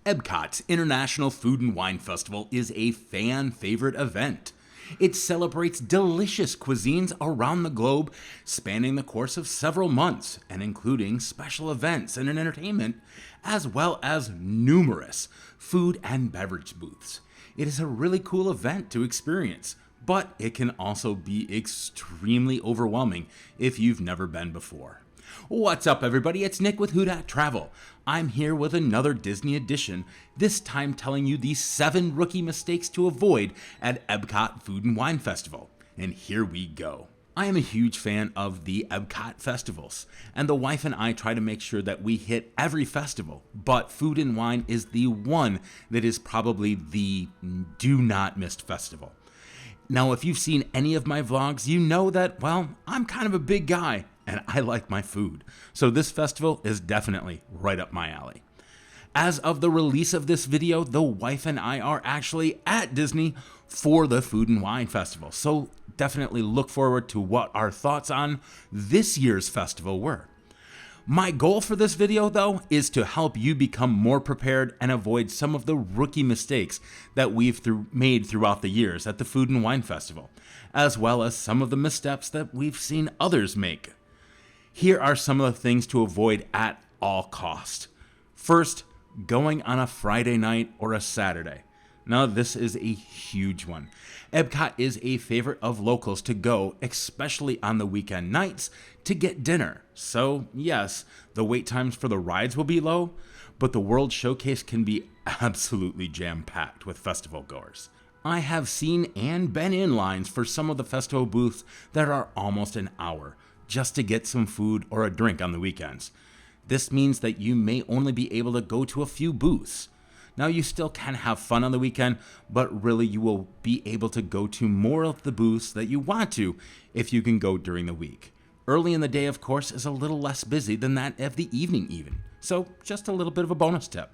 Epcot's International Food and Wine Festival is a fan favorite event. It celebrates delicious cuisines around the globe, spanning the course of several months, and including special events and entertainment, as well as numerous food and beverage booths. It is a really cool event to experience, but it can also be extremely overwhelming if you've never been before. What's up, everybody? It's Nick with Who Dat Travel. I'm here with another Disney edition, this time telling you the 7 rookie mistakes to avoid at Epcot Food and Wine Festival. And here we go. I am a huge fan of the Epcot festivals, and the wife and I try to make sure that we hit every festival, but Food and Wine is the one that is probably the do not miss festival. Now, if you've seen any of my vlogs, you know that, well, I'm kind of a big guy, and I like my food. So this festival is definitely right up my alley. As of the release of this video, the wife and I are actually at Disney for the Food and Wine Festival. So definitely look forward to what our thoughts on this year's festival were. My goal for this video, though, is to help you become more prepared and avoid some of the rookie mistakes that we've made throughout the years at the Food and Wine Festival, as well as some of the missteps that we've seen others make. Here are some of the things to avoid at all cost. First, going on a Friday night or a Saturday. Now, this is a huge one. Epcot is a favorite of locals to go, especially on the weekend nights, to get dinner. So, yes, the wait times for the rides will be low, but the World Showcase can be absolutely jam-packed with festival goers. I have seen and been in lines for some of the festival booths that are almost an hour, just to get some food or a drink on the weekends. This means that you may only be able to go to a few booths. Now, you still can have fun on the weekend, but really you will be able to go to more of the booths that you want to if you can go during the week. Early in the day, of course, is a little less busy than that of the evening even, so just a little bit of a bonus tip.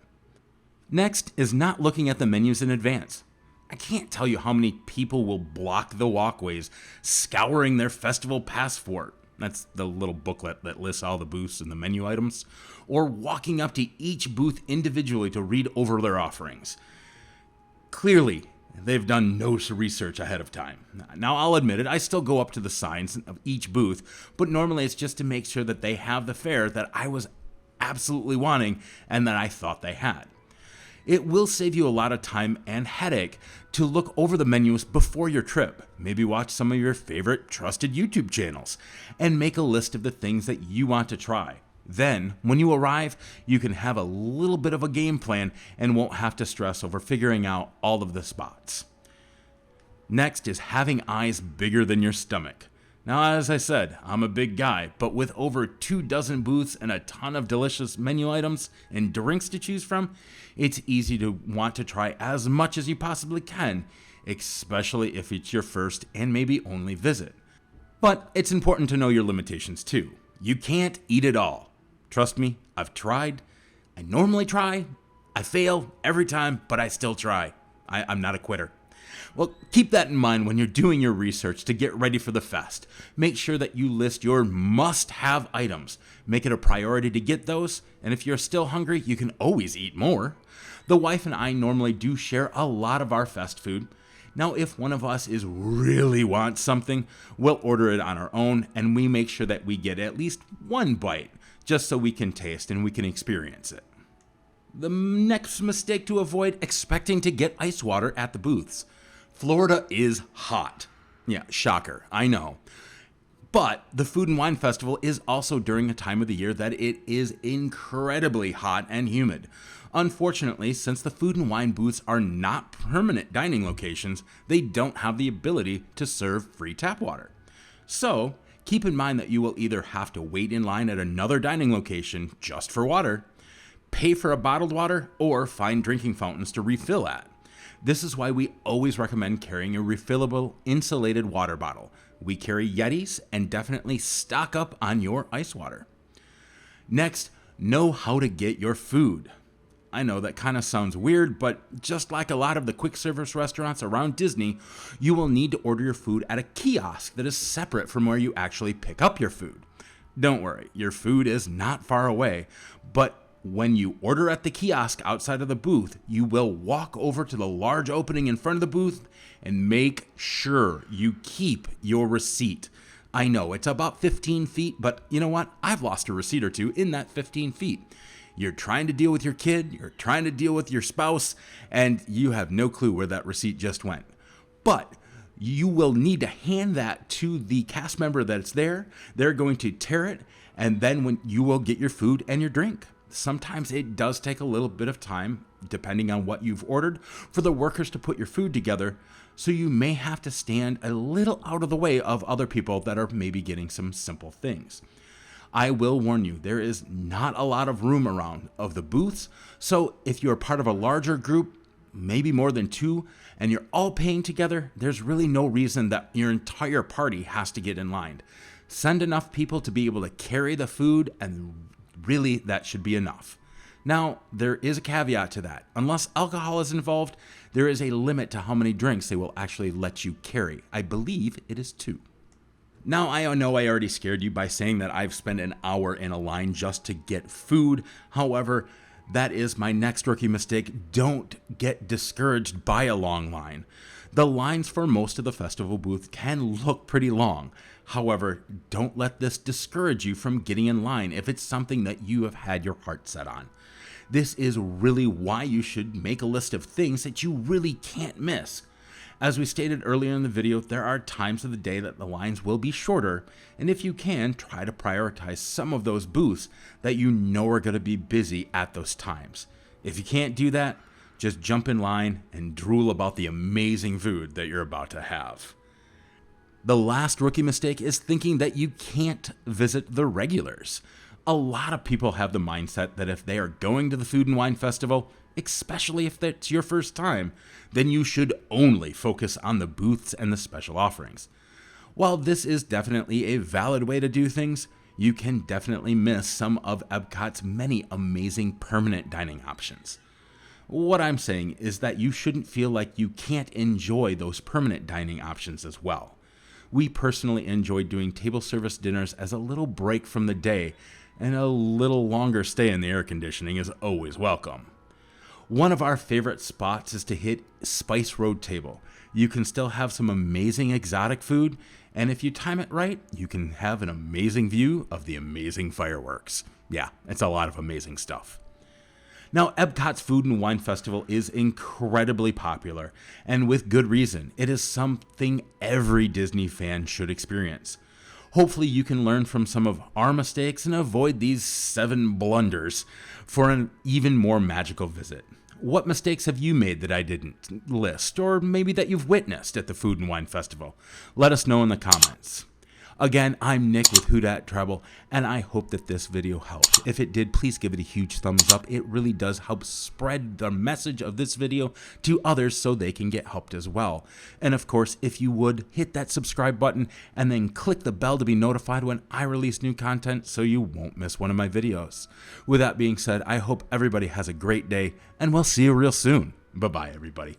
Next is not looking at the menus in advance. I can't tell you how many people will block the walkways, scouring their festival passport. That's the little booklet that lists all the booths and the menu items, or walking up to each booth individually to read over their offerings. Clearly, they've done no research ahead of time. Now, I'll admit it, I still go up to the signs of each booth, but normally it's just to make sure that they have the fare that I was absolutely wanting and that I thought they had. It will save you a lot of time and headache to look over the menus before your trip. Maybe watch some of your favorite trusted YouTube channels and make a list of the things that you want to try. Then, when you arrive, you can have a little bit of a game plan and won't have to stress over figuring out all of the spots. Next is having eyes bigger than your stomach. Now, as I said, I'm a big guy, but with over 24 booths and a ton of delicious menu items and drinks to choose from, it's easy to want to try as much as you possibly can, especially if it's your first and maybe only visit. But it's important to know your limitations too. You can't eat it all. Trust me, I've tried. I normally try. I fail every time, but I still try. I'm not a quitter. Well, keep that in mind when you're doing your research to get ready for the fest. Make sure that you list your must-have items. Make it a priority to get those, and if you're still hungry, you can always eat more. The wife and I normally do share a lot of our fest food. Now, if one of us really wants something, we'll order it on our own, and we make sure that we get at least one bite, just so we can taste and we can experience it. The next mistake to avoid: expecting to get ice water at the booths. Florida is hot. Yeah, shocker, I know. But the Food and Wine Festival is also during a time of the year that it is incredibly hot and humid. Unfortunately, since the food and wine booths are not permanent dining locations, they don't have the ability to serve free tap water. So, keep in mind that you will either have to wait in line at another dining location just for water, pay for a bottled water, or find drinking fountains to refill at. This is why we always recommend carrying a refillable insulated water bottle. We carry Yetis, and definitely stock up on your ice water. Next, know how to get your food. I know that kind of sounds weird, but just like a lot of the quick service restaurants around Disney, you will need to order your food at a kiosk that is separate from where you actually pick up your food. Don't worry, your food is not far away, but When you order at the kiosk outside of the booth, you will walk over to the large opening in front of the booth and make sure you keep your receipt. I know it's about 15 feet, but you know what? I've lost a receipt or two in that 15 feet. You're trying to deal with your kid, you're trying to deal with your spouse, and you have no clue where that receipt just went. But you will need to hand that to the cast member that's there. They're going to tear it, and then when you will get your food and your drink. Sometimes it does take a little bit of time, depending on what you've ordered, for the workers to put your food together, so you may have to stand a little out of the way of other people that are maybe getting some simple things. I will warn you, there is not a lot of room around of the booths, so if you're part of a larger group, maybe more than two, and you're all paying together, there's really no reason that your entire party has to get in line. Send enough people to be able to carry the food, and really that should be enough. Now, there is a caveat to that. Unless alcohol is involved, there is a limit to how many drinks they will actually let you carry. I believe it is 2. Now, I know I already scared you by saying that I've spent an hour in a line just to get food. However, that is my next rookie mistake. Don't get discouraged by a long line. The lines for most of the festival booth can look pretty long. However, don't let this discourage you from getting in line if it's something that you have had your heart set on. This is really why you should make a list of things that you really can't miss. As we stated earlier in the video, there are times of the day that the lines will be shorter, and if you can, try to prioritize some of those booths that you know are going to be busy at those times. If you can't do that, just jump in line and drool about the amazing food that you're about to have. The last rookie mistake is thinking that you can't visit the regulars. A lot of people have the mindset that if they are going to the Food and Wine Festival, especially if that's your first time, then you should only focus on the booths and the special offerings. While this is definitely a valid way to do things, you can definitely miss some of Epcot's many amazing permanent dining options. What I'm saying is that you shouldn't feel like you can't enjoy those permanent dining options as well. We personally enjoy doing table service dinners as a little break from the day, and a little longer stay in the air conditioning is always welcome. One of our favorite spots is to hit Spice Road Table. You can still have some amazing exotic food, and if you time it right, you can have an amazing view of the amazing fireworks. Yeah, it's a lot of amazing stuff. Now, Epcot's Food and Wine Festival is incredibly popular, and with good reason. It is something every Disney fan should experience. Hopefully you can learn from some of our mistakes and avoid these 7 blunders for an even more magical visit. What mistakes have you made that I didn't list, or maybe that you've witnessed at the Food and Wine Festival? Let us know in the comments. Again, I'm Nick with Who Dat Travel, and I hope that this video helped. If it did, please give it a huge thumbs up. It really does help spread the message of this video to others so they can get helped as well. And of course, if you would, hit that subscribe button and then click the bell to be notified when I release new content so you won't miss one of my videos. With that being said, I hope everybody has a great day, and we'll see you real soon. Bye-bye, everybody.